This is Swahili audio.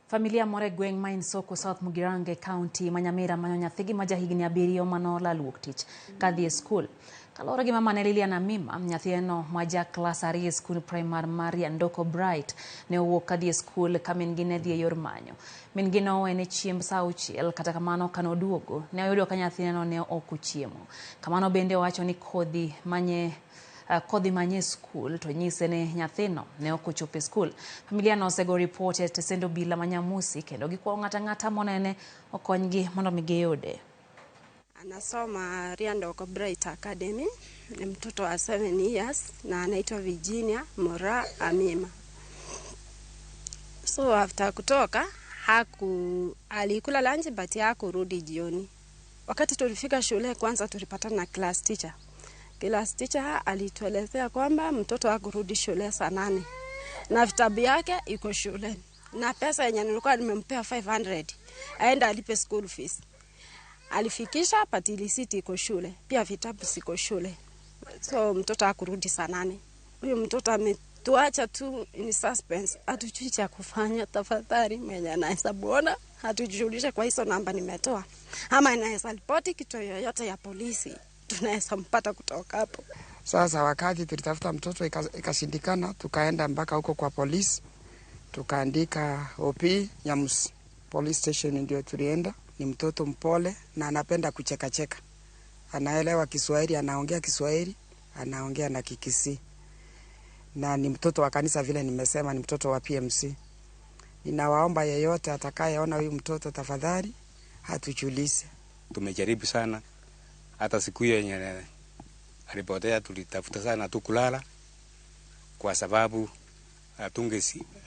Familia more gweng ma Soko South Mugirange County NYAMIRA manyo nyathigi ma jahigni 7 mano olal wuok tich kadhi e skul. Kalore gi mama ne Liliana Mima, nyathino ma ja klas 2 skul primar Maria Ndoko Bright ne owuok kadhi e skul ka min gi ne dhi e yor manyo. Min gi no ene chiemb saa 6 kata kamano kano duogo ne oyudo ka nyathino ne ok ochiemo. Kamano bende owacho ni kodhi manye skul to nyise ne nyathino ne ok ochopo e skul. Familia no osego report e stesend obila ma Nyamusi kendo gikwayo ng'ata monene okonygi mondo mi giyude. Anasoma Ndoko Bright Academy, ni mtoto wa 7 years na anaitwa Virginia Mora Amima. So after kutoka alikula lunch but hakurudi jioni. Wakati tulifika shule kwanza tulipatana na class teacher. Class teacher alituelezea kwamba mtoto hakurudi shule saa 8 na vitabu yake iko shule na pesa yenye nilikuwa nimempea 500 aenda alipe school fees. Alifikisha patili city iko shule, pia vitabu siko shule. So mtoto hakurudi saa 8. Huyo mtoto ametuacha tu in suspense. Hatujui cha kufanya. Tafadhali mwenye anaweza muona hatujulishe kwa hizo namba nimetoa. Ama anaweza ripoti kitu yoyote ya polisi. Tunaweza mpata kutoka hapo. Sasa wakati tulitafuta mtoto ikashindikana, tukaenda mpaka huko kwa polisi. Tukaandika OP Nyamusi police station, ndio tulienda. Ni mtoto mpole na anapenda kucheka. Anaelewa Kiswahili, anaongea Kiswahili, anaongea na Kikisi. Na ni mtoto wa kanisa vile nimesema, ni mtoto wa PMC. Ninawaomba yeyote atakayeona huyu mtoto tafadhali hatujulishe. Tumejaribu sana. Hata siku hiyo yenye alipotea tulitafuta sana tu kulala kwa sababu